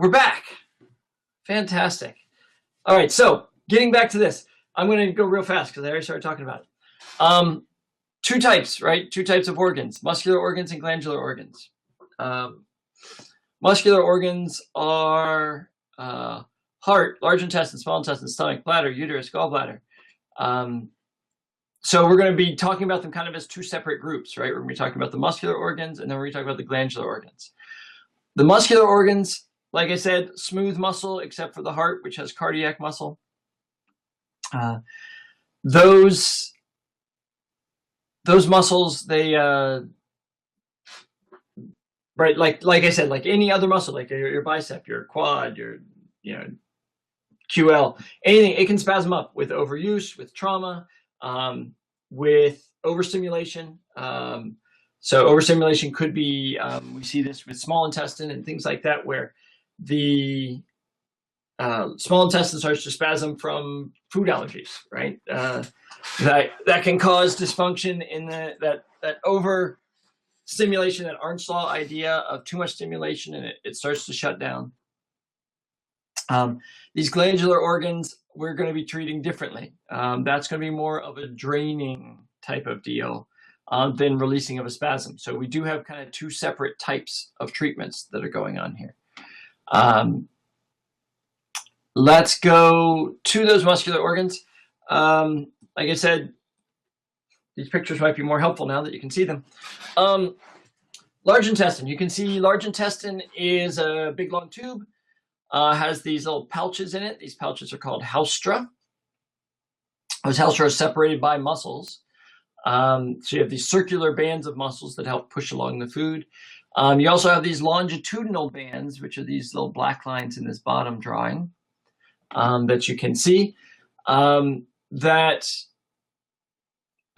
We're back. Fantastic. All right, so getting back to this, I'm going to go real fast because I already started talking about it. Two types, right? Two types of organs, muscular organs and glandular organs. Muscular organs are heart, large intestine, small intestine, stomach, bladder, uterus, gallbladder. So we're going to be talking about them kind of as two separate groups, right? We're going to be talking about the muscular organs, and then we're going to talk about the glandular organs. The muscular organs, like I said, smooth muscle, except for the heart, which has cardiac muscle. Those muscles, they, right, like I said, like any other muscle, like your bicep, your quad, your, QL, anything, it can spasm up with overuse, with trauma, with overstimulation. So overstimulation could be, we see this with small intestine and things like that, where the small intestine starts to spasm from food allergies, right? That can cause dysfunction in that overstimulation, that Arndt law idea of too much stimulation, and it starts to shut down. These glandular organs, we're going to be treating differently. That's going to be more of a draining type of deal than releasing of a spasm. So we do have kind of two separate types of treatments that are going on here. Let's go to those muscular organs. Like I said, these pictures might be more helpful now that you can see them. Large intestine. You can see large intestine is a big long tube. Has these little pouches in it. These pouches are called haustra. Those haustra are separated by muscles. So you have these circular bands of muscles that help push along the food. You also have these longitudinal bands, which are these little black lines in this bottom drawing that you can see, that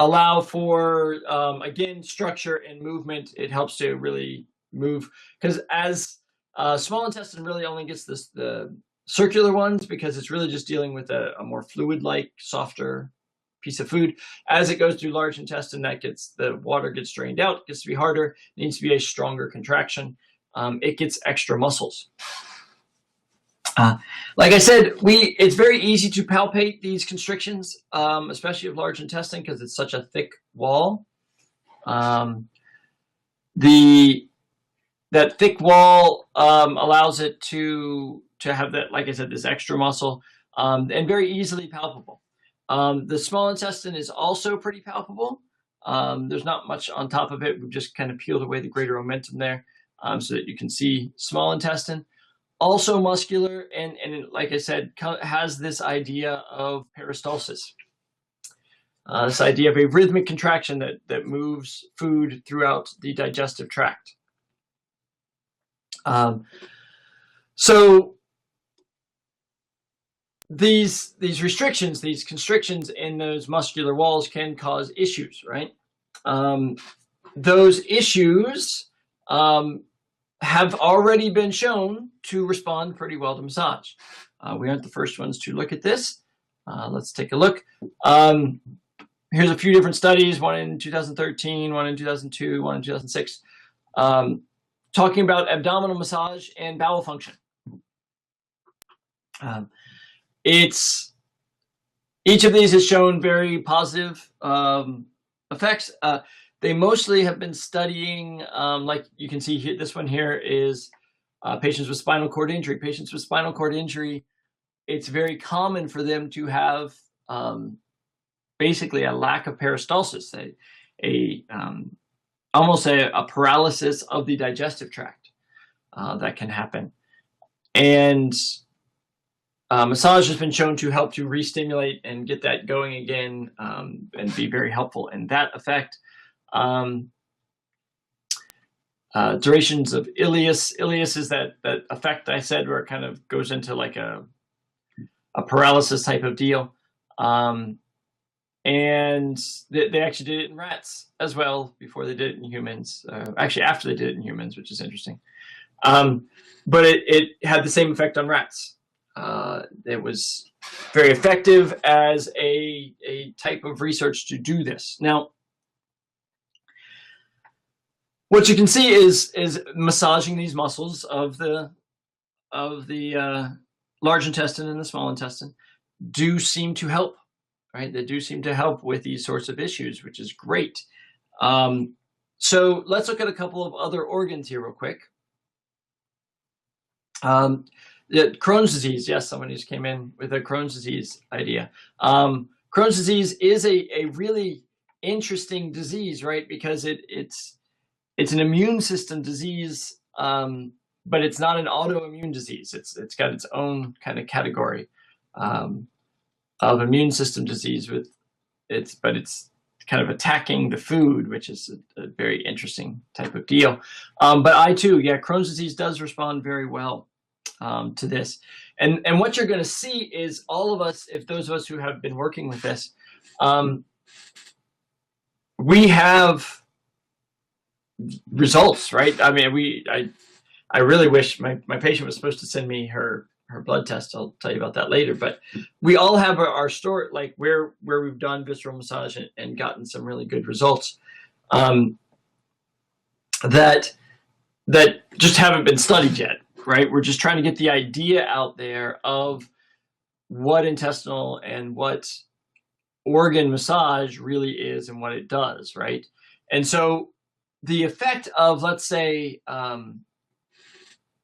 allow for, again, structure and movement. It helps to really move, because as small intestine really only gets the circular ones, because it's really just dealing with a more fluid-like, softer piece of food. As it goes through large intestine, the water gets drained out, it gets to be harder, it needs to be a stronger contraction. It gets extra muscles. Like I said, it's very easy to palpate these constrictions, especially of large intestine, because it's such a thick wall. That thick wall allows it to have that, like I said, this extra muscle, and very easily palpable. The small intestine is also pretty palpable. There's not much on top of it. We've just kind of peeled away the greater omentum there, so that you can see small intestine. Also muscular, and like I said, has this idea of peristalsis. This idea of a rhythmic contraction that moves food throughout the digestive tract. So these restrictions, these constrictions in those muscular walls can cause issues, right? Those issues have already been shown to respond pretty well to massage. We aren't the first ones to look at this. Let's take a look. Here's a few different studies, one in 2013, one in 2002, one in 2006, talking about abdominal massage and bowel function. Each of these has shown very positive effects. They mostly have been studying, like you can see here, this one here is patients with spinal cord injury. Patients with spinal cord injury, it's very common for them to have basically a lack of peristalsis, almost a paralysis of the digestive tract that can happen. And massage has been shown to help to re-stimulate and get that going again, and be very helpful in that effect. Durations of ileus. Ileus is that effect I said where it kind of goes into like a paralysis type of deal. And they actually did it in rats as well before they did it in humans. Actually, after they did it in humans, which is interesting. But it had the same effect on rats. It was very effective as a type of research to do this. Now, what you can see is massaging these muscles of the of the large intestine and the small intestine do seem to help, right? They do seem to help with these sorts of issues, which is great. So let's look at a couple of other organs here real quick. Crohn's disease. Yes, someone just came in with a Crohn's disease idea. Crohn's disease is a really interesting disease, right? Because it's an immune system disease, but it's not an autoimmune disease. It's got its own kind of category of immune system disease but it's kind of attacking the food, which is a very interesting type of deal. But Crohn's disease does respond very well to this. And what you're going to see is all of us, if those of us who have been working with this, we have results, right? I mean, I really wish my patient was supposed to send me her blood test. I'll tell you about that later. But we all have our story, like where we've done visceral massage and gotten some really good results that just haven't been studied yet, right? We're just trying to get the idea out there of what intestinal and what organ massage really is and what it does, right? And so the effect of, let's say,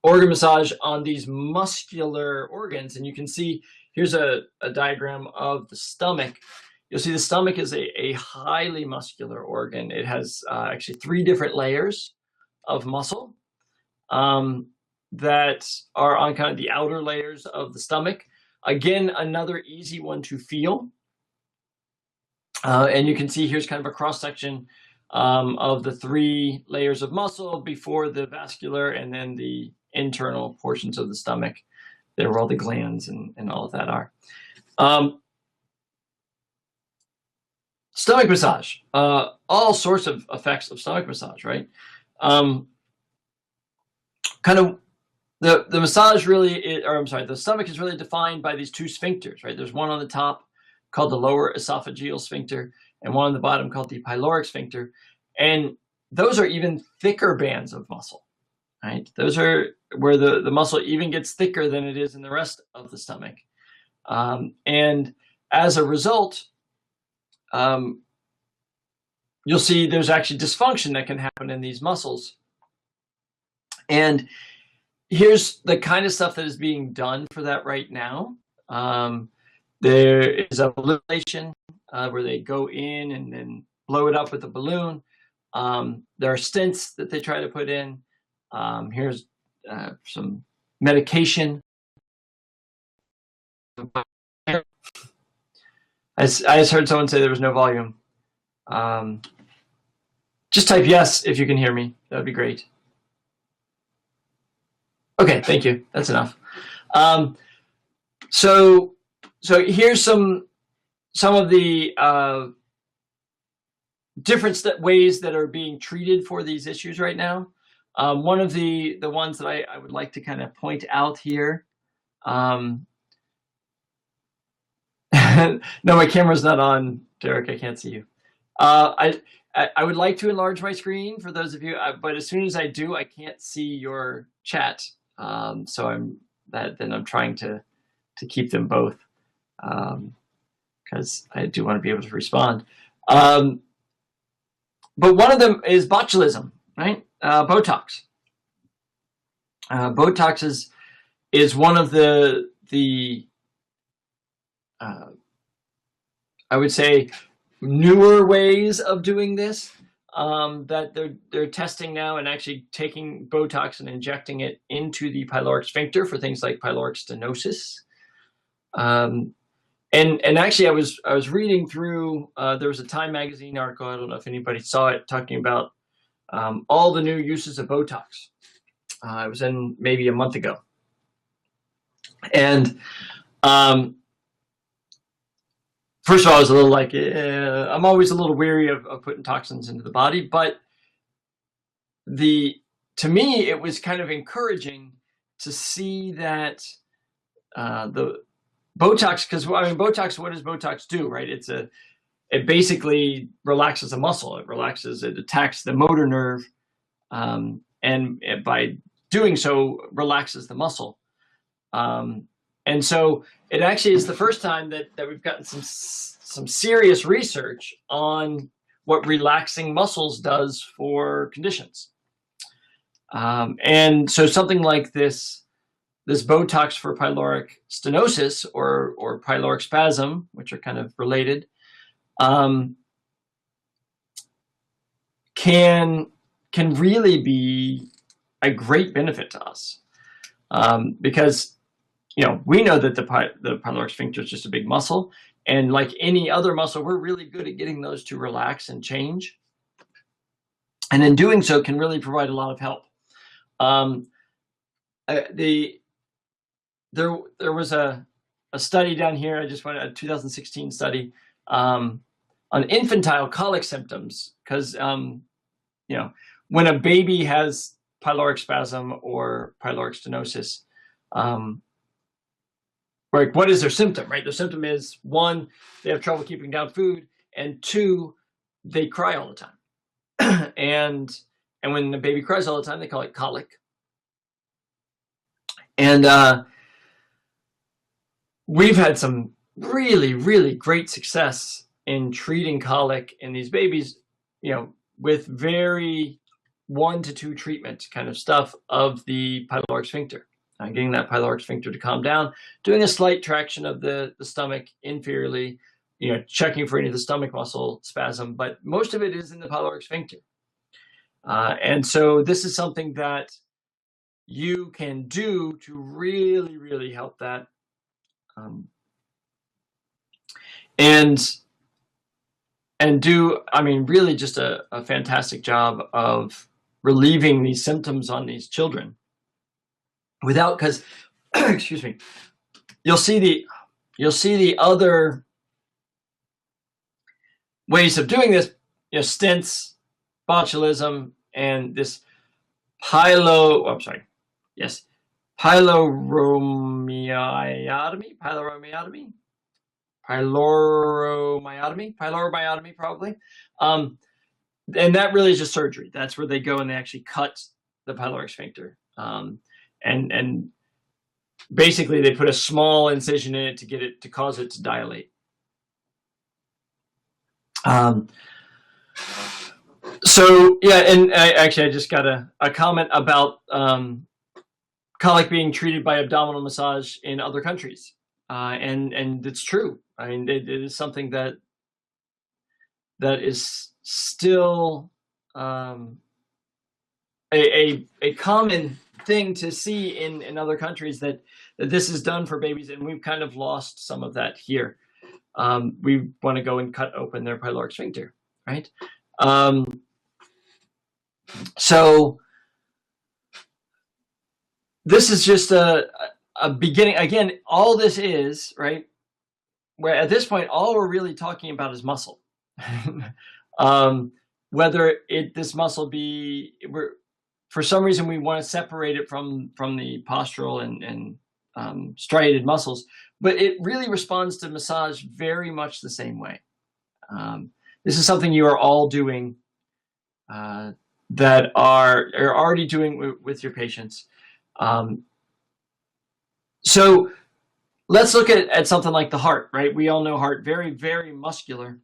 organ massage on these muscular organs, and you can see here's a diagram of the stomach. You'll see the stomach is a highly muscular organ. It has actually 3 different layers of muscle that are on kind of the outer layers of the stomach. Again, another easy one to feel. And you can see here's kind of a cross section of the 3 layers of muscle before the vascular and then the internal portions of the stomach, there where all the glands and all of that are. Stomach massage, all sorts of effects of stomach massage, right? Kind of the massage really, the stomach is really defined by these 2 sphincters, right? There's one on the top called the lower esophageal sphincter and one on the bottom called the pyloric sphincter. And those are even thicker bands of muscle, right? Those are where the muscle even gets thicker than it is in the rest of the stomach. And as a result, you'll see there's actually dysfunction that can happen in these muscles. And here's the kind of stuff that is being done for that right now. There is a balloonation where they go in and then blow it up with a balloon. There are stents that they try to put in. Here's some medication. I just heard someone say there was no volume. Just type yes if you can hear me. That would be great. Okay, thank you. That's enough. So here's some of the different ways that are being treated for these issues right now. One of the ones that I would like to kind of point out here. No, my camera's not on, Derek. I can't see you. I would like to enlarge my screen for those of you, but as soon as I do, I can't see your chat. So I'm trying to keep them both because I do want to be able to respond. But one of them is botulism, right? Botox. Botox is one of the I would say newer ways of doing this that they're testing now and actually taking Botox and injecting it into the pyloric sphincter for things like pyloric stenosis. And actually, I was reading through. There was a Time magazine article. I don't know if anybody saw it, talking about all the new uses of Botox. It was in maybe a month ago, and first of all, I was a little like, I'm always a little weary of putting toxins into the body, but to me, it was kind of encouraging to see that the Botox, because I mean, Botox, what does Botox do, right? It basically relaxes the muscle. It attacks the motor nerve, and by doing so, relaxes the muscle. And so it actually is the first time that we've gotten some serious research on what relaxing muscles does for conditions. And so something like this Botox for pyloric stenosis or pyloric spasm, which are kind of related, can really be a great benefit to us, because we know that the pyloric sphincter is just a big muscle, and like any other muscle, we're really good at getting those to relax and change, and in doing so can really provide a lot of help. There was a study down here. I just went a 2016 study on infantile colic symptoms, because when a baby has pyloric spasm or pyloric stenosis, right, what is their symptom? Right, their symptom is, one, they have trouble keeping down food, and two, they cry all the time. and when the baby cries all the time, they call it colic. And we've had some really, really great success in treating colic in these babies, with very 1 to 2 treatment kind of stuff of the pyloric sphincter, getting that pyloric sphincter to calm down, doing a slight traction of the stomach inferiorly, checking for any of the stomach muscle spasm, but most of it is in the pyloric sphincter. And so this is something that you can do to really, really help that. And do, really just a fantastic job of relieving these symptoms on these children without, because excuse me, you'll see the other ways of doing this, stents, botulism, and this pyloromyotomy. Pyloromyotomy, probably. And that really is just surgery. That's where they go and they actually cut the pyloric sphincter. And basically they put a small incision in it to cause it to dilate. So yeah, and I just got a comment about colic being treated by abdominal massage in other countries. And it's true. It is something that is still a common thing to see in other countries, that this is done for babies, and we've kind of lost some of that here. We want to go and cut open their pyloric sphincter, right? So this is just a beginning. Again, all this is, right, where at this point, all we're really talking about is muscle. Whether this muscle be, for some reason we want to separate it from the postural and striated muscles, but it really responds to massage very much the same way. This is something you are all doing, that are already doing with your patients. So let's look at something like the heart, right? We all know heart, very, very muscular.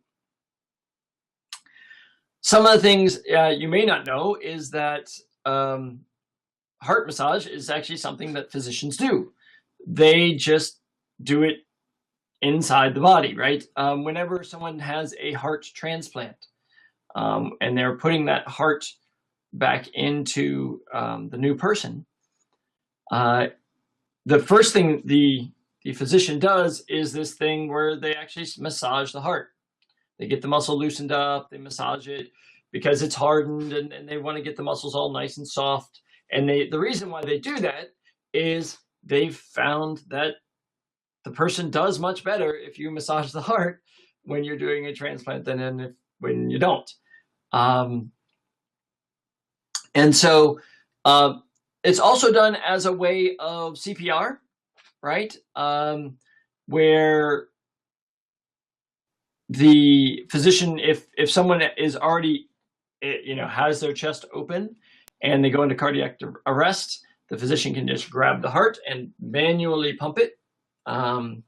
Some of the things you may not know is that heart massage is actually something that physicians do. They just do it inside the body, right? Whenever someone has a heart transplant, and they're putting that heart back into the new person, the first thing the physician does is this thing where they actually massage the heart. They get the muscle loosened up, they massage it because it's hardened, and they want to get the muscles all nice and soft. And the reason why they do that is they've found that the person does much better if you massage the heart when you're doing a transplant than when you don't. And so it's also done as a way of CPR, right? Where the physician, if someone is already, has their chest open and they go into cardiac arrest, the physician can just grab the heart and manually pump it and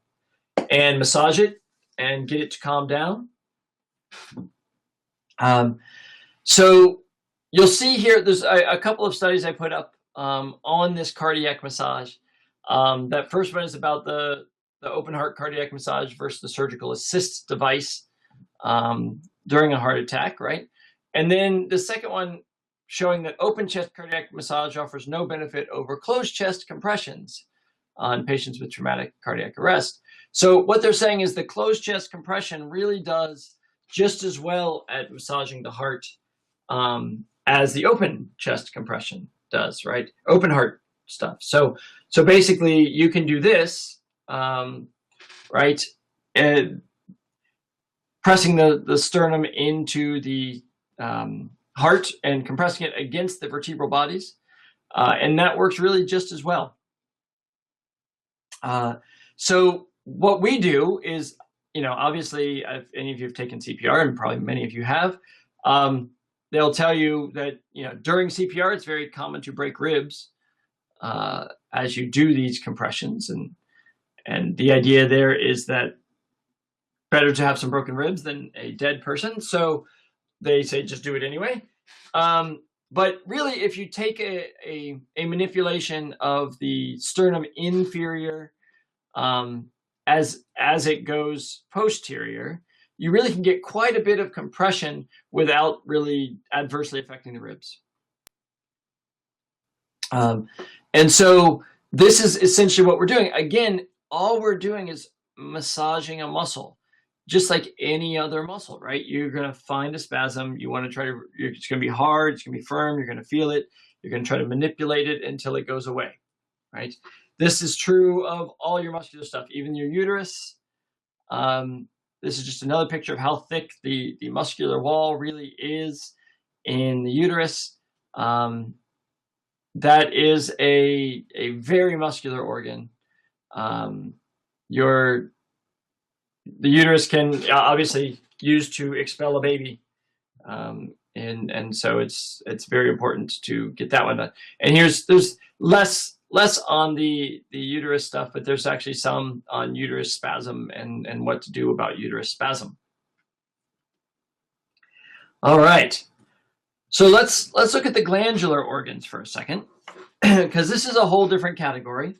massage it and get it to calm down. So you'll see here, there's a couple of studies I put up on this cardiac massage. That first one is about the open heart cardiac massage versus the surgical assist device during a heart attack, right? And then the second one showing that open chest cardiac massage offers no benefit over closed chest compressions on patients with traumatic cardiac arrest. So what they're saying is the closed chest compression really does just as well at massaging the heart as the open chest compression does, right? Open heart stuff. So basically you can do this, right? Pressing the sternum into the heart and compressing it against the vertebral bodies. And that works really just as well. So what we do is, obviously, if any of you have taken CPR, and probably many of you have, they'll tell you that, during CPR, it's very common to break ribs as you do these compressions. And the idea there is that better to have some broken ribs than a dead person. So they say just do it anyway. But really, if you take a manipulation of the sternum inferior as it goes posterior, you really can get quite a bit of compression without really adversely affecting the ribs. And so this is essentially what we're doing. Again, all we're doing is massaging a muscle, just like any other muscle, right? You're going to find a spasm. You want to try to, it's going to be hard. It's going to be firm. You're going to feel it. You're going to try to manipulate it until it goes away, right? This is true of all your muscular stuff, even your uterus. This is just another picture of how thick the muscular wall really is in the uterus. That is a very muscular organ. The uterus can obviously use to expel a baby. And so it's very important to get that one done. And there's less on the uterus stuff, but there's actually some on uterus spasm and what to do about uterus spasm. All right. So let's look at the glandular organs for a second, because this is a whole different category.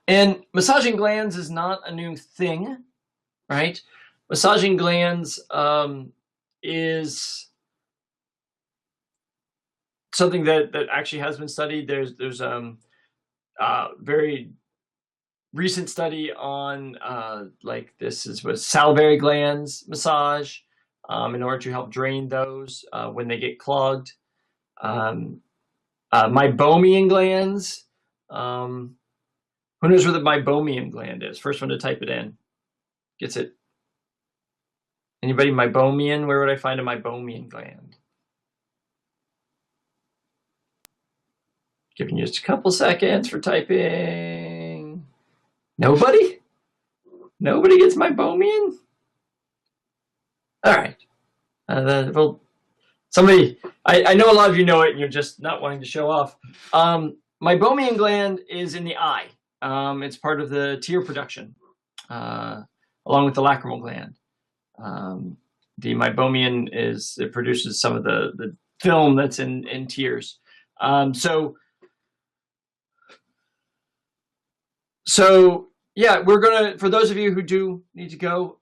And massaging glands is not a new thing, right? Massaging glands is something that actually has been studied. There's a very recent study on this is with salivary glands massage in order to help drain those when they get clogged. Meibomian glands. Who knows where the meibomian gland is? First one to type it in gets it. Anybody meibomian? Where would I find a meibomian gland? Giving you just a couple seconds for typing. Nobody? Nobody gets meibomian? All right. Well, somebody, I know a lot of you know it and you're just not wanting to show off. Meibomian gland is in the eye. It's part of the tear production, along with the lacrimal gland. The meibomian it produces some of the film that's in tears. So yeah, we're gonna, for those of you who do need to go,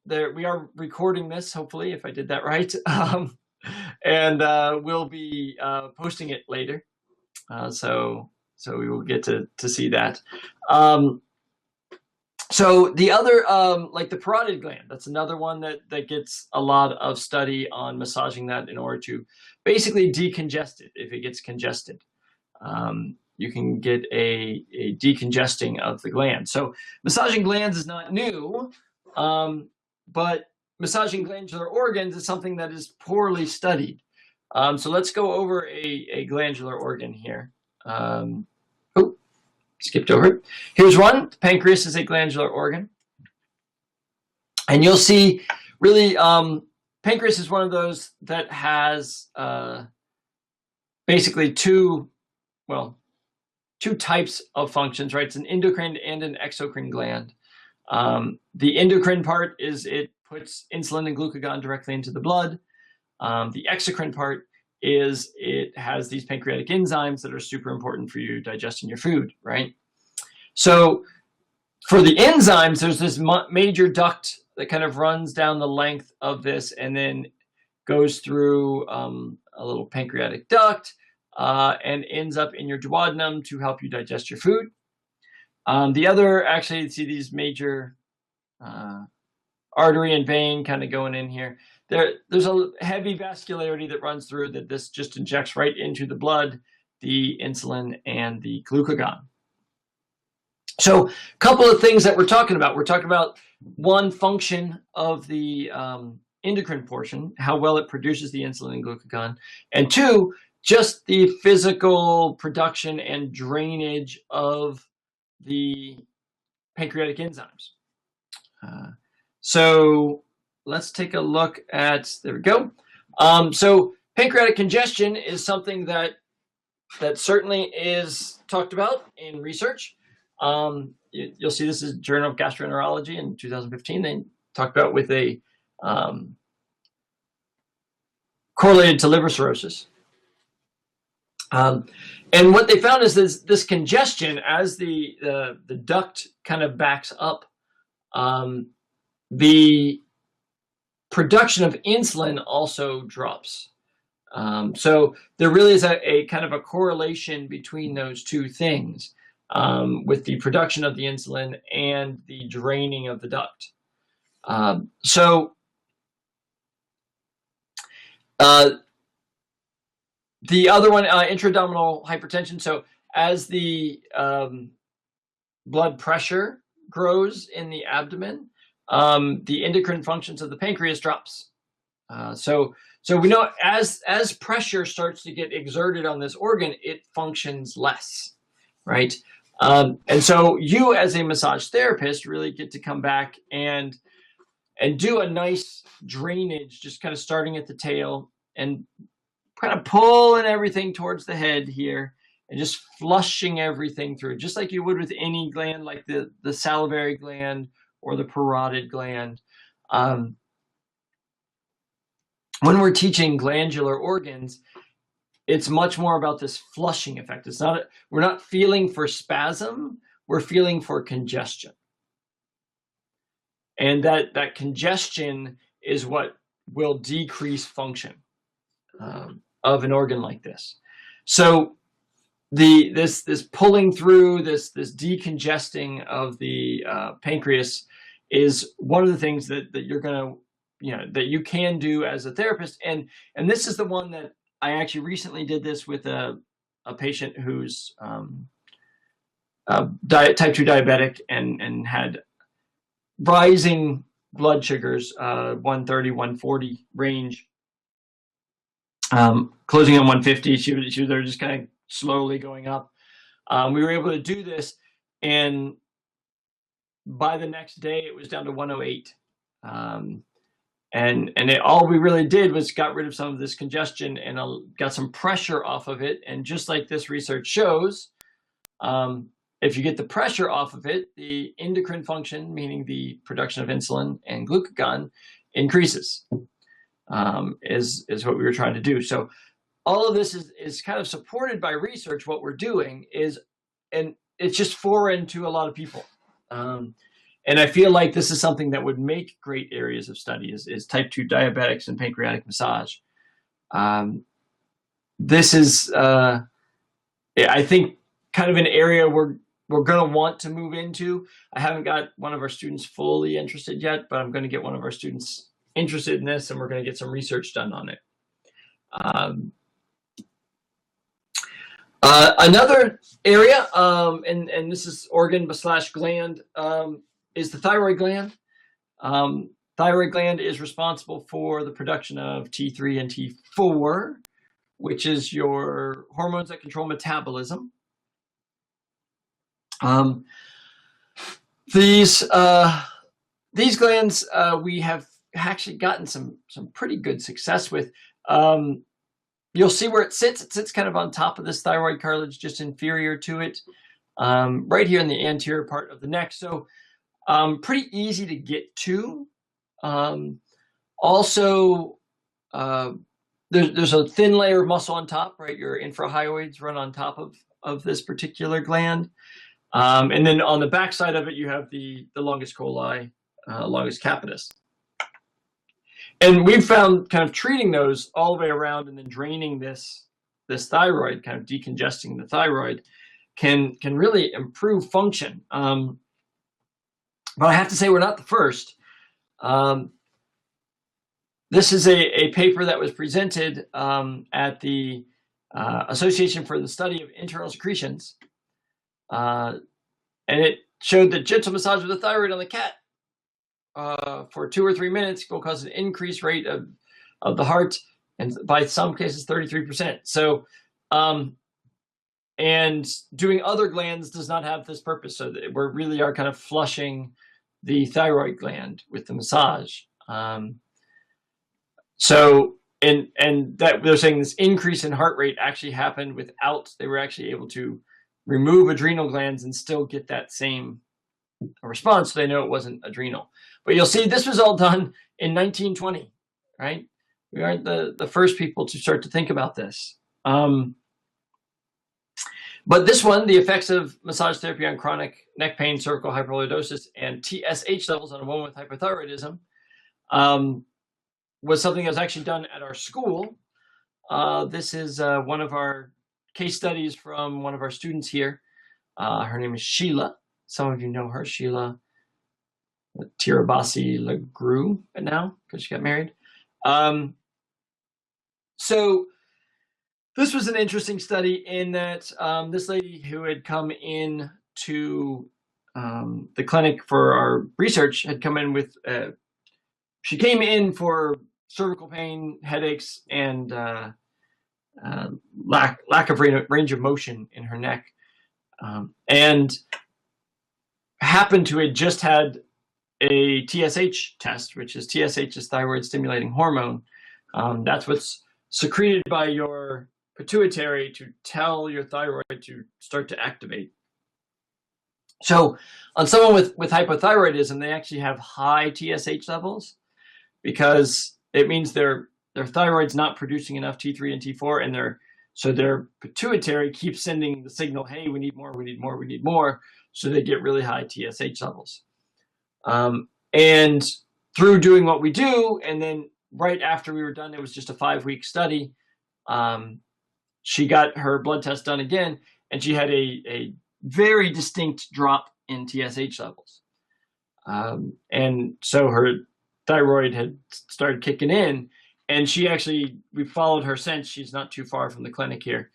we are recording this, hopefully, if I did that right, and we'll be posting it later. So we will get to see that. So the other, like the parotid gland, that's another one that gets a lot of study on massaging that in order to basically decongest it. If it gets congested, you can get a decongesting of the gland. So massaging glands is not new, but massaging glandular organs is something that is poorly studied. So let's go over a glandular organ here. Skipped over it. Here's one. The pancreas is a glandular organ. And you'll see, really, pancreas is one of those that has basically two types of functions, right? It's an endocrine and an exocrine gland. The endocrine part is it puts insulin and glucagon directly into the blood. The exocrine part is it has these pancreatic enzymes that are super important for you digesting your food, right? So for the enzymes, there's this major duct that kind of runs down the length of this and then goes through a little pancreatic duct and ends up in your duodenum to help you digest your food. The other, actually, you see these major artery and vein kind of going in here. There's a heavy vascularity that runs through that this just injects right into the blood, the insulin and the glucagon. So a couple of things that we're talking about. We're talking about one function of the endocrine portion, how well it produces the insulin and glucagon, and two, just the physical production and drainage of the pancreatic enzymes. So let's take a look at, there we go. So pancreatic congestion is something that certainly is talked about in research. You'll see this is Journal of Gastroenterology in 2015. They talked about with a correlated to liver cirrhosis. And what they found is this congestion, as the duct kind of backs up, the production of insulin also drops. So there really is a kind of a correlation between those two things, with the production of the insulin and the draining of the duct. The other one, intra-abdominal hypertension. So as the blood pressure grows in the abdomen, the endocrine functions of the pancreas drops. So we know as pressure starts to get exerted on this organ, it functions less, right? And so you, as a massage therapist, really get to come back and do a nice drainage, just kind of starting at the tail and kind of pulling everything towards the head here and just flushing everything through, just like you would with any gland, like the salivary gland or the parotid gland. When we're teaching glandular organs, it's much more about this flushing effect. It's not, we're not feeling for spasm, we're feeling for congestion. And that congestion is what will decrease function of an organ like this. So this pulling through, this decongesting of the pancreas is one of the things that you're gonna, that you can do as a therapist. And this is the one that I actually recently did this with a patient who's type 2 diabetic and had rising blood sugars, 130, 140 range, closing on 150. She was there just kind of slowly going up. We were able to do this, and by the next day it was down to 108. And all we really did was got rid of some of this congestion and got some pressure off of it. And just like this research shows, if you get the pressure off of it, the endocrine function, meaning the production of insulin and glucagon, increases, is what we were trying to do. So all of this is kind of supported by research. What we're doing is, and it's just foreign to a lot of people. And I feel like this is something that would make great areas of study is type 2 diabetics and pancreatic massage. This is, I think, kind of an area we're going to want to move into. I haven't got one of our students fully interested yet, but I'm going to get one of our students interested in this, and we're going to get some research done on it. Another area, and this is organ / gland, is the thyroid gland. Thyroid gland is responsible for the production of T3 and T4, which is your hormones that control metabolism. These glands we have actually gotten some pretty good success with. You'll see where it sits. It sits kind of on top of this thyroid cartilage, just inferior to it, right here in the anterior part of the neck. So pretty easy to get to. Also, there's a thin layer of muscle on top, right? Your infrahyoids run on top of this particular gland. And then on the back side of it, you have the longus coli, longus capitis. And we've found kind of treating those all the way around and then draining this thyroid, kind of decongesting the thyroid, can really improve function. But I have to say, we're not the first. This is a paper that was presented at the Association for the Study of Internal Secretions. And it showed that gentle massage of the thyroid on the cat for 2 or 3 minutes will cause an increased rate of the heart, and by some cases 33%. So, and doing other glands does not have this purpose. So we really are kind of flushing the thyroid gland with the massage. So, and that they're saying this increase in heart rate actually happened without, they were actually able to remove adrenal glands and still get that same response. So they know it wasn't adrenal. But you'll see this was all done in 1920, right? We aren't the first people to start to think about this. But this one, the effects of massage therapy on chronic neck pain, cervical hyperlordosis, and TSH levels on a woman with hypothyroidism, was something that was actually done at our school. This is one of our case studies from one of our students here. Her name is Sheila. Some of you know her, Sheila Tirabassi LeGroux now, because she got married. So this was an interesting study in that this lady who had come in to the clinic for our research had come in with, she came in for cervical pain, headaches, and lack of range of motion in her neck, and happened to have just had a TSH test, which is TSH is thyroid stimulating hormone. That's what's secreted by your pituitary to tell your thyroid to start to activate. So on someone with hypothyroidism, they actually have high TSH levels because it means their thyroid's not producing enough T3 and T4, and so their pituitary keeps sending the signal, hey, we need more, we need more, we need more. So they get really high TSH levels. And through doing what we do, and then right after we were done, it was just a 5-week study. She got her blood test done again, and she had a very distinct drop in TSH levels. And so her thyroid had started kicking in, and we followed her since. She's not too far from the clinic here.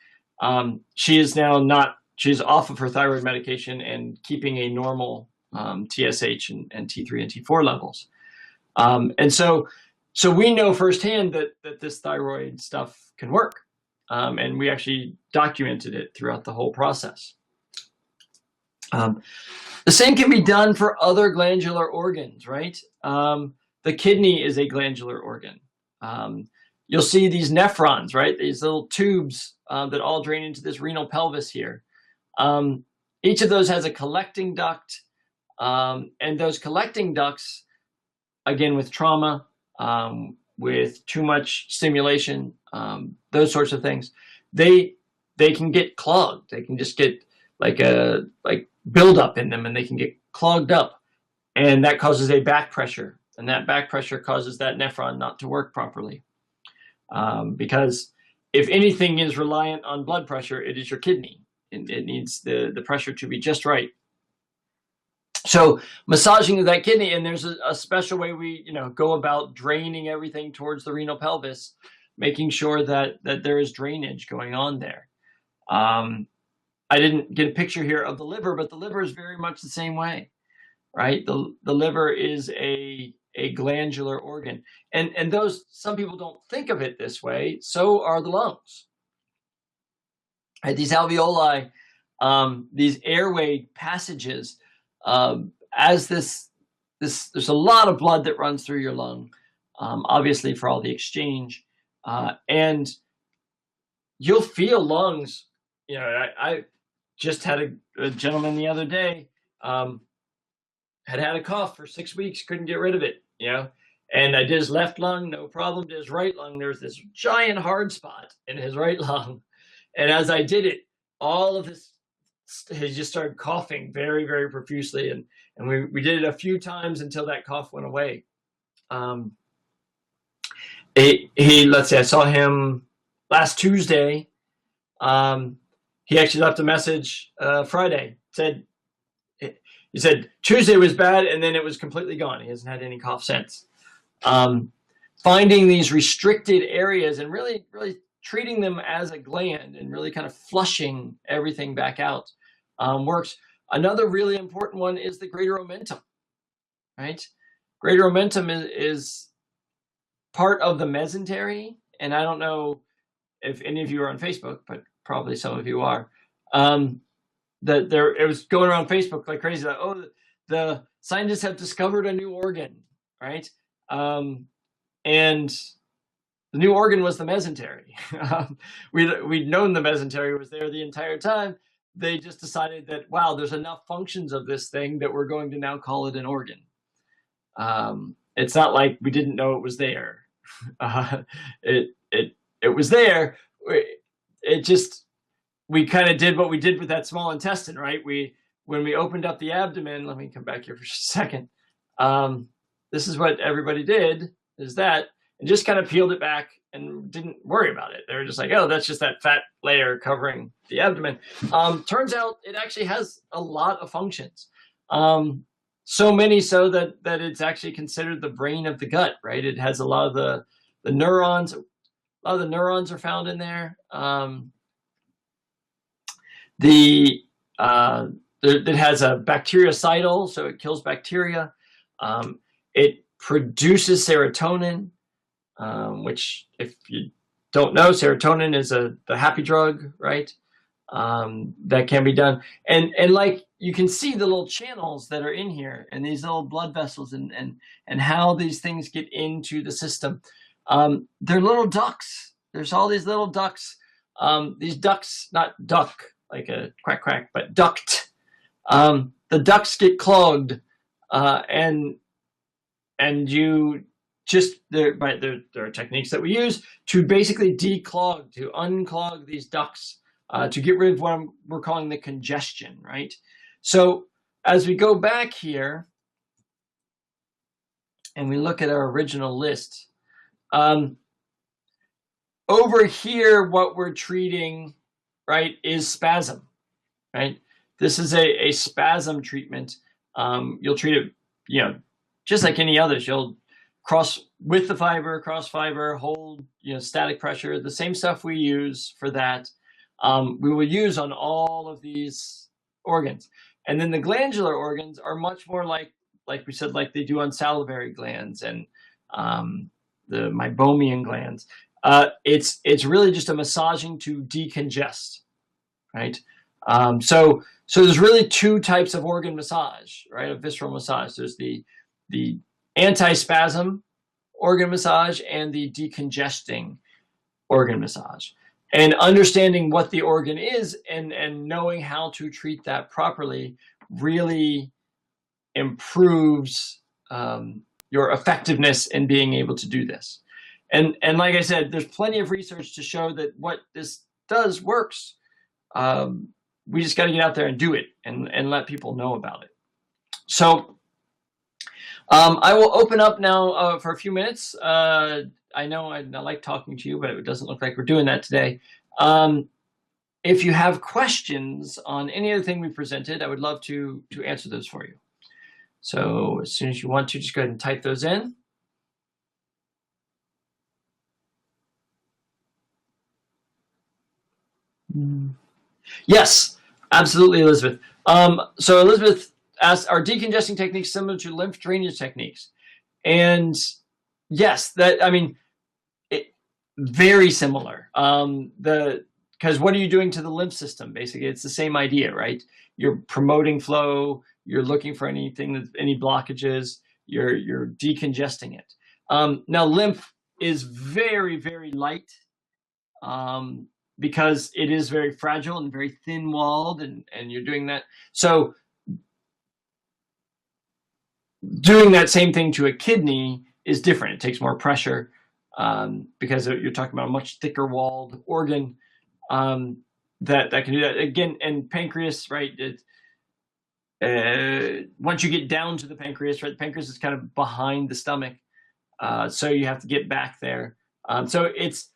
She is now she's off of her thyroid medication and keeping a normal TSH and T3 and T4 levels. And so we know firsthand that this thyroid stuff can work. And we actually documented it throughout the whole process. The same can be done for other glandular organs, right? The kidney is a glandular organ. You'll see these nephrons, right? These little tubes that all drain into this renal pelvis here. Each of those has a collecting duct, and those collecting ducts, again, with trauma, with too much stimulation, those sorts of things, they can get clogged. They can just get like buildup in them, and they can get clogged up, and that causes a back pressure, and that back pressure causes that nephron not to work properly. Because if anything is reliant on blood pressure, it is your kidney. It needs the pressure to be just right. So massaging that kidney, and there's a special way we go about draining everything towards the renal pelvis, making sure that there is drainage going on there. I didn't get a picture here of the liver, but the liver is very much the same way, right? The liver is a glandular organ, and some people don't think of it this way. So are the lungs. Right? These alveoli, these airway passages. As there's a lot of blood that runs through your lung, obviously for all the exchange, and you'll feel lungs. You know, I just had a gentleman the other day, had a cough for 6 weeks, couldn't get rid of it, you know. And I did his left lung, no problem. Did his right lung, there's this giant hard spot in his right lung. And as I did it, all of this, he just started coughing very, very profusely. And we did it a few times until that cough went away. Let's see, I saw him last Tuesday. He actually left a message Friday. He said Tuesday was bad, and then it was completely gone. He hasn't had any cough since. Finding these restricted areas and really, really treating them as a gland and really kind of flushing everything back out works. Another really important one is the greater omentum, right? Greater omentum is part of the mesentery, and I don't know if any of you are on Facebook, but probably some of you are. It was going around Facebook like crazy. Like, oh, the scientists have discovered a new organ, right? And the new organ was the mesentery. We'd known the mesentery was there the entire time. They just decided that, wow, there's enough functions of this thing that we're going to now call it an organ. It's not like we didn't know it was there. It was there. We kind of did what we did with that small intestine, right? When we opened up the abdomen, let me come back here for just a second. This is what everybody did, is that, and just kind of peeled it back and didn't worry about it. They were just like, oh, that's just that fat layer covering the abdomen. Turns out it actually has a lot of functions. So many so that it's actually considered the brain of the gut, right? It has a lot of the neurons. A lot of the neurons are found in there. It has a bactericidal, so it kills bacteria. It produces serotonin, which, if you don't know, serotonin is the happy drug, right? That can be done. And like, you can see the little channels that are in here and these little blood vessels and how these things get into the system. They're little ducts. There's all these little ducts. These ducts, not duck, like a quack quack, but duct. The ducts get clogged, and you just, there are techniques that we use to basically declog, to unclog these ducts, to get rid of what we're calling the congestion, right? So as we go back here and we look at our original list, over here, what we're treating, right, is spasm, right? This is a spasm treatment. You'll treat it, just like any others. You'll cross with the fiber, cross fiber, hold, static pressure, the same stuff we use for that. We will use on all of these organs. And then the glandular organs are much more like we said, like they do on salivary glands and the meibomian glands. It's really just a massaging to decongest, right? So there's really two types of organ massage, right? Of visceral massage. There's the anti-spasm organ massage and the decongesting organ massage. And understanding what the organ is and knowing how to treat that properly really improves your effectiveness in being able to do this. And like I said, there's plenty of research to show that what this does works. We just got to get out there and do it and let people know about it. So I will open up now for a few minutes. I know I like talking to you, but it doesn't look like we're doing that today. If you have questions on any other thing we presented, I would love to answer those for you. So as soon as you want to, just go ahead and type those in. Yes, absolutely, Elizabeth. So Elizabeth asked, are decongesting techniques similar to lymph drainage techniques? And yes, very similar. Because what are you doing to the lymph system? Basically, it's the same idea, right? You're promoting flow. You're looking for any blockages. You're decongesting it. Now, lymph is very, very light. because it is very fragile and very thin walled, and you're doing that. So doing that same thing to a kidney is different. It takes more pressure because you're talking about a much thicker walled organ that can do that. Again, and pancreas, right? Once you get down to the pancreas, right? The pancreas is kind of behind the stomach, so you have to get back there. So it's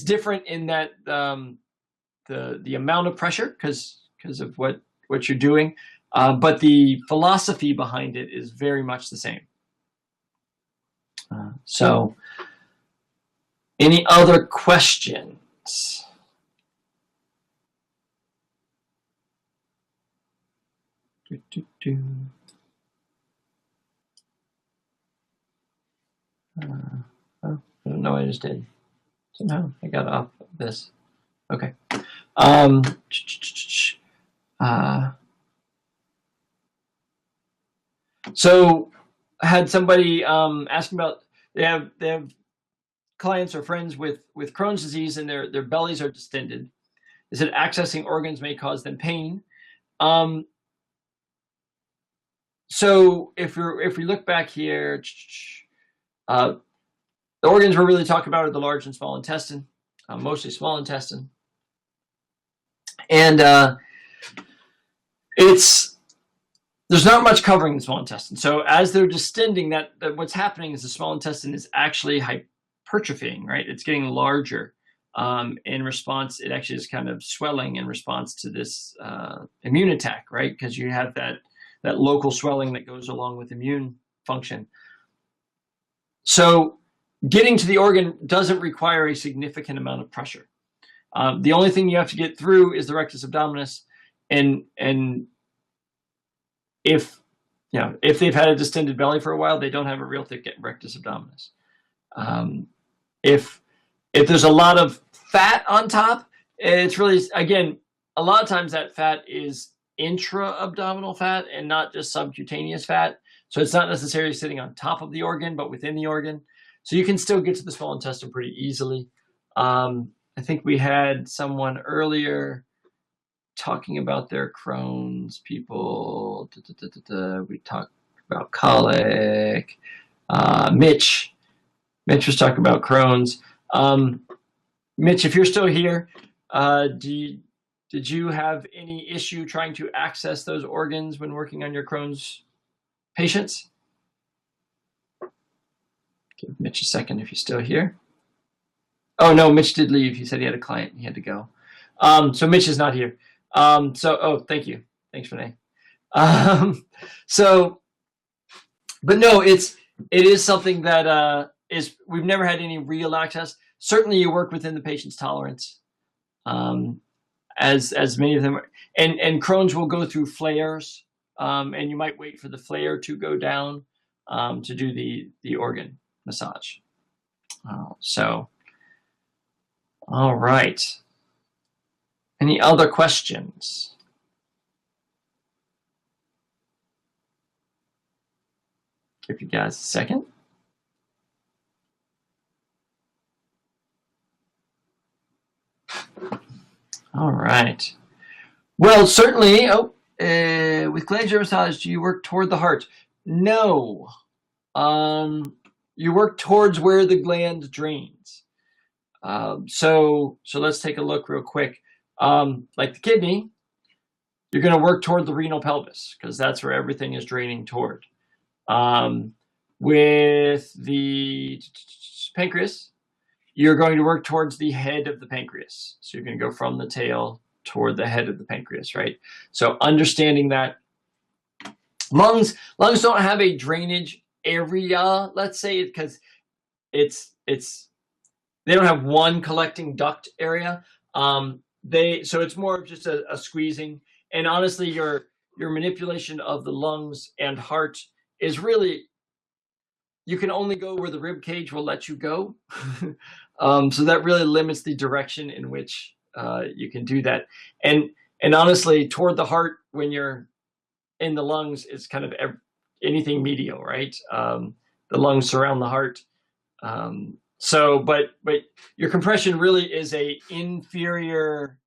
different in that the amount of pressure because of what you're doing, but the philosophy behind it is very much the same. So, any other questions? Oh, I don't know what I just did. Somehow I got off of this. Okay. So I had somebody asking about they have clients or friends with Crohn's disease and their bellies are distended. They said accessing organs may cause them pain. So if we look back here, the organs we're really talking about are the large and small intestine, mostly small intestine, and there's not much covering the small intestine. So as they're distending, that what's happening is the small intestine is actually hypertrophying, right? It's getting larger in response. It actually is kind of swelling in response to this immune attack, right? Because you have that local swelling that goes along with immune function. So getting to the organ doesn't require a significant amount of pressure. The only thing you have to get through is the rectus abdominis, and if they've had a distended belly for a while, they don't have a real thick rectus abdominis. If there's a lot of fat on top, it's really, again, a lot of times that fat is intra-abdominal fat and not just subcutaneous fat. So it's not necessarily sitting on top of the organ, but within the organ. So you can still get to the small intestine pretty easily. I think we had someone earlier talking about their Crohn's people. We talked about colic. Mitch was talking about Crohn's. Mitch, if you're still here, did you have any issue trying to access those organs when working on your Crohn's patients? Give Mitch a second if he's still here. Oh, no, Mitch did leave. He said he had a client. He had to go. So Mitch is not here. Thank you. Thanks, Renee. But no, it is something that we've never had any real access. Certainly you work within the patient's tolerance, as many of them are. And Crohn's will go through flares, and you might wait for the flare to go down to do the organ massage. All right. Any other questions? Give you guys a second. All right. Well, certainly, with glandular massage, do you work toward the heart? No. You work towards where the gland drains. So let's take a look real quick. Like the kidney, you're going to work toward the renal pelvis because that's where everything is draining toward. With the pancreas, you're going to work towards the head of the pancreas. So you're going to go from the tail toward the head of the pancreas, right? So understanding that lungs don't have a drainage area, let's say, because they don't have one collecting duct area. So it's more of just a squeezing. And honestly, your manipulation of the lungs and heart is really, you can only go where the rib cage will let you go. So that really limits the direction in which you can do that. And honestly, toward the heart, when you're in the lungs, is kind of anything medial, right? The lungs surround the heart. So, but your compression really is a inferior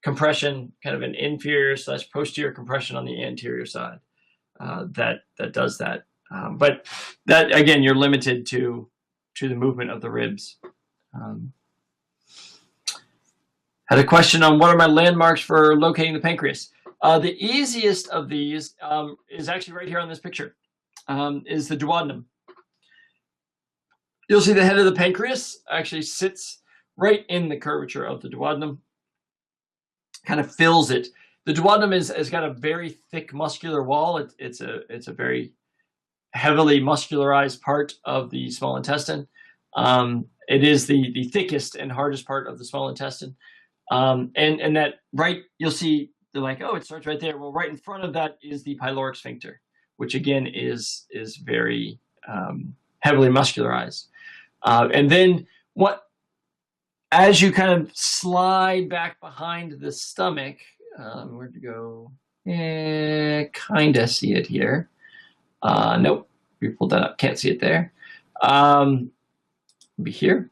compression, kind of an inferior / posterior compression on the anterior side that does that. But that, again, you're limited to the movement of the ribs. Had a question on what are my landmarks for locating the pancreas. The easiest of these is actually right here on this picture, is the duodenum. You'll see the head of the pancreas actually sits right in the curvature of the duodenum, kind of fills it. The duodenum has got a very thick muscular wall. It's a very heavily muscularized part of the small intestine. It is the thickest and hardest part of the small intestine. And that right, you'll see, they're like, oh, it starts right there. Well, right in front of that is the pyloric sphincter, which again is very heavily muscularized. And then as you kind of slide back behind the stomach, where'd you go? Kind of see it here. Nope, we pulled that up. Can't see it there. Be here.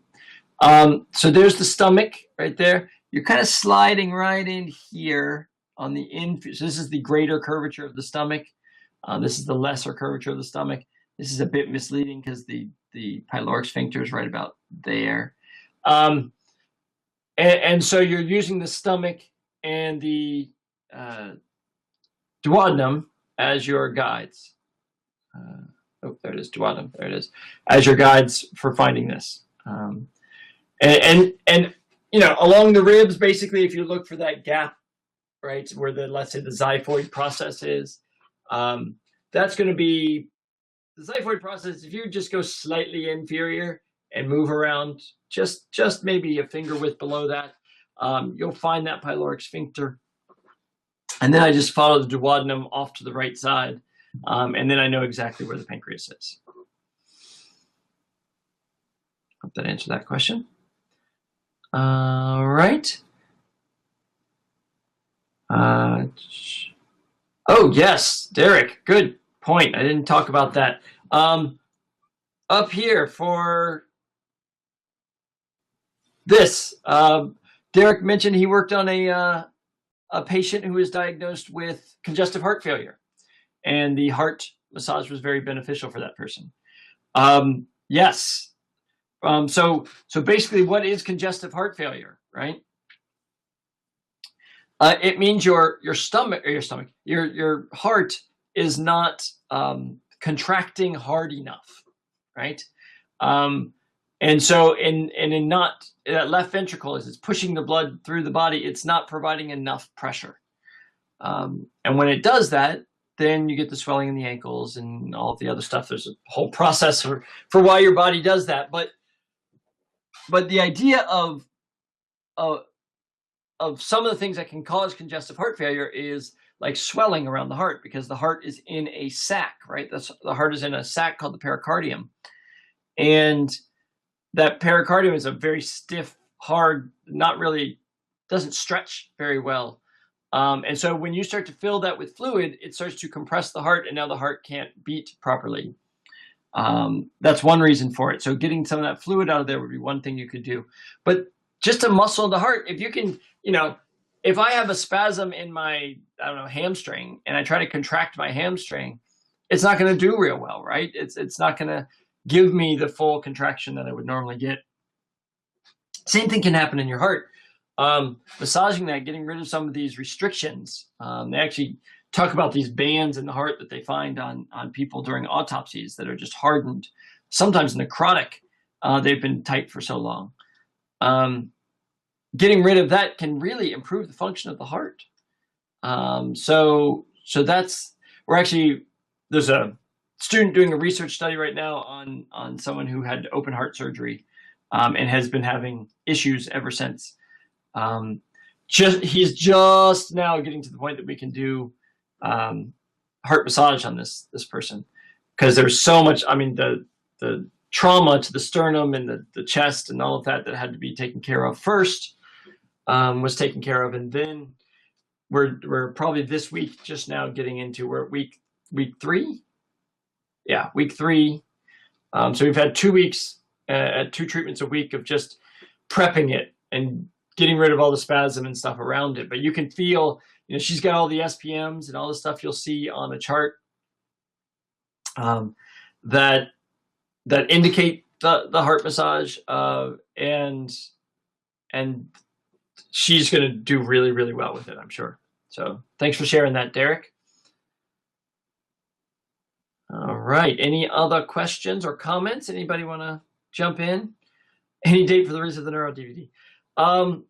So there's the stomach right there. You're kind of sliding right in here on the so this is the greater curvature of the stomach. This is the lesser curvature of the stomach. This is a bit misleading because the pyloric sphincter is right about there. And so you're using the stomach and the duodenum as your guides. Oh, there it is, duodenum. There it is, as your guides for finding this. And along the ribs, basically, if you look for that gap, right, where let's say the xiphoid process is, that's going to be the xiphoid process. If you just go slightly inferior and move around just maybe a finger width below that, you'll find that pyloric sphincter. And then I just follow the duodenum off to the right side, and then I know exactly where the pancreas is. Hope that answered that question. All right. Oh, yes, Derek, good point. I didn't talk about that. Up here for this, Derek mentioned he worked on a patient who was diagnosed with congestive heart failure, and the heart massage was very beneficial for that person. Yes. So basically, what is congestive heart failure, right? It means your heart is not contracting hard enough, right? And so in not that left ventricle, as it's pushing the blood through the body, it's not providing enough pressure. And when it does that, then you get the swelling in the ankles and all of the other stuff. There's a whole process for why your body does that. But the idea of some of the things that can cause congestive heart failure is like swelling around the heart, because the heart is in a sac, right? The heart is in a sac called the pericardium. And that pericardium is a very stiff, hard, doesn't stretch very well. And so when you start to fill that with fluid, it starts to compress the heart, and now the heart can't beat properly. That's one reason for it. So getting some of that fluid out of there would be one thing you could do. But just to muscle the heart, if you can, if I have a spasm in my, hamstring, and I try to contract my hamstring, it's not going to do real well, right? It's not going to give me the full contraction that I would normally get. Same thing can happen in your heart. Massaging that, getting rid of some of these restrictions. They actually talk about these bands in the heart that they find on people during autopsies that are just hardened, sometimes necrotic. They've been tight for so long. Getting rid of that can really improve the function of the heart. So there's a student doing a research study right now on someone who had open heart surgery, and has been having issues ever since. He's just now getting to the point that we can do heart massage on this person, because there's so much. I mean, the trauma to the sternum and the chest and all of that had to be taken care of first, was taken care of, and then we're probably this week just now getting into, we're at week 3. Yeah, week 3. So we've had 2 weeks, 2 treatments a week of just prepping it and getting rid of all the spasm and stuff around it. But you can feel, she's got all the SPMs and all the stuff you'll see on a chart that indicate the heart massage, and she's going to do really, really well with it, I'm sure. So thanks for sharing that, Derek. All right. Any other questions or comments? Anybody want to jump in? Any date for the release of the Neuro DVD? Ran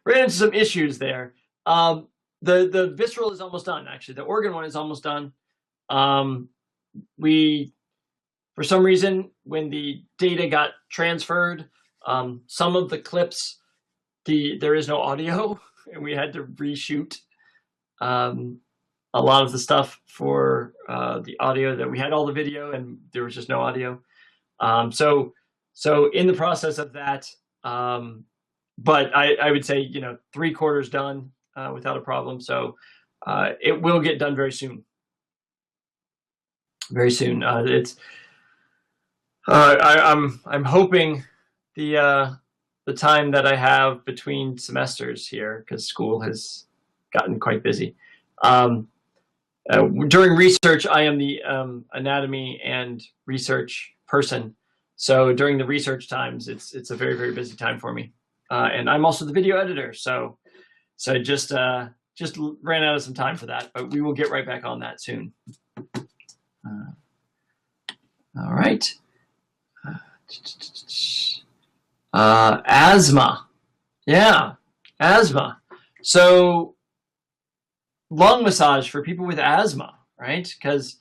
into some issues there. The visceral is almost done, actually. The organ one is almost done. We, for some reason, when the data got transferred, some of the clips, there is no audio, and we had to reshoot a lot of the stuff for the audio. That we had all the video and there was just no audio. So in the process of that, but I would say, 3/4 done without a problem. So it will get done very soon. Very soon. I'm hoping the time that I have between semesters here, because school has gotten quite busy. During research, I am the anatomy and research person. So during the research times, it's a very, very busy time for me. And I'm also the video editor. So just ran out of some time for that, but we will get right back on that soon. All right. Asthma. Yeah, asthma. So lung massage for people with asthma, right? Because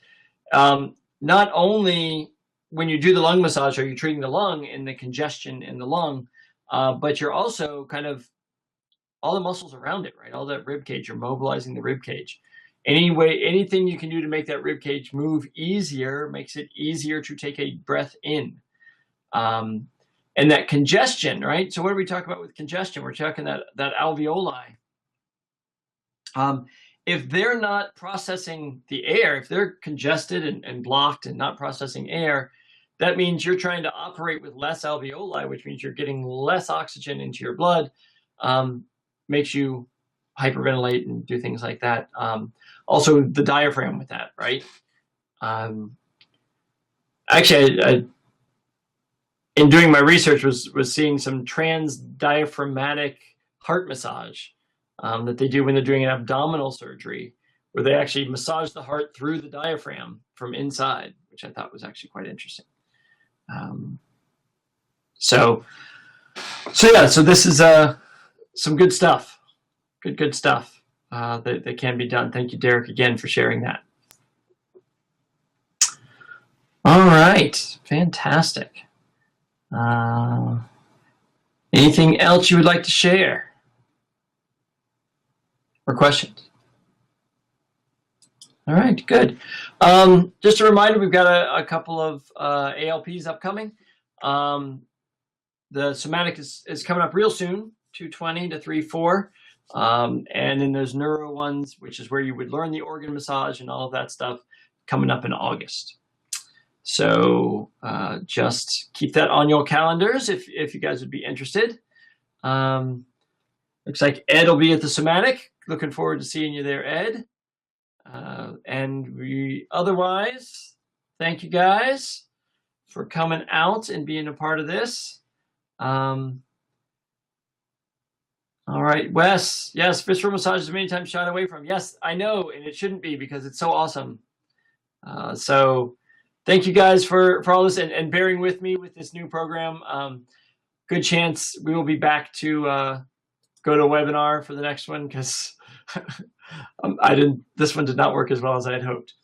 not only when you do the lung massage are you treating the lung and the congestion in the lung, but you're also kind of all the muscles around it, right? All that rib cage, you're mobilizing the rib cage. Anything you can do to make that rib cage move easier makes it easier to take a breath in. And that congestion, right? So what do we talk about with congestion? We're talking that alveoli. If they're not processing the air, if they're congested and blocked and not processing air, that means you're trying to operate with less alveoli, which means you're getting less oxygen into your blood, makes you hyperventilate and do things like that. Also, the diaphragm with that, right? Actually, in doing my research, was seeing some transdiaphragmatic heart massage that they do when they're doing an abdominal surgery, where they actually massage the heart through the diaphragm from inside, which I thought was actually quite interesting. So this is some good stuff. Good stuff that can be done. Thank you, Derek, again for sharing that. All right, fantastic. Anything else you would like to share or questions? All right, good. Just a reminder, we've got a couple of ALPs upcoming. The somatic is coming up real soon, 220 to 34. And then there's neuro ones, which is where you would learn the organ massage and all of that stuff, coming up in August. So just keep that on your calendars if you guys would be interested. Looks like Ed will be at the somatic. Looking forward to seeing you there, Ed. And we otherwise, thank you guys for coming out and being a part of this. All right, Wes. Yes, visceral massage is many times shied away from. Yes, I know, and it shouldn't be because it's so awesome. So thank you guys for all this and bearing with me with this new program. Good chance we will be back to go to a webinar for the next one because this one did not work as well as I had hoped.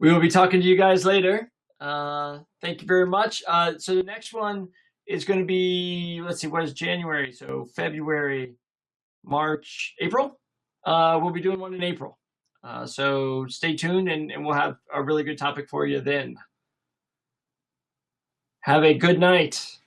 We will be talking to you guys later. Thank you very much. So the next one is going to be, let's see, what is January? So February, March, April. We'll be doing one in April. So stay tuned and we'll have a really good topic for you then. Have a good night.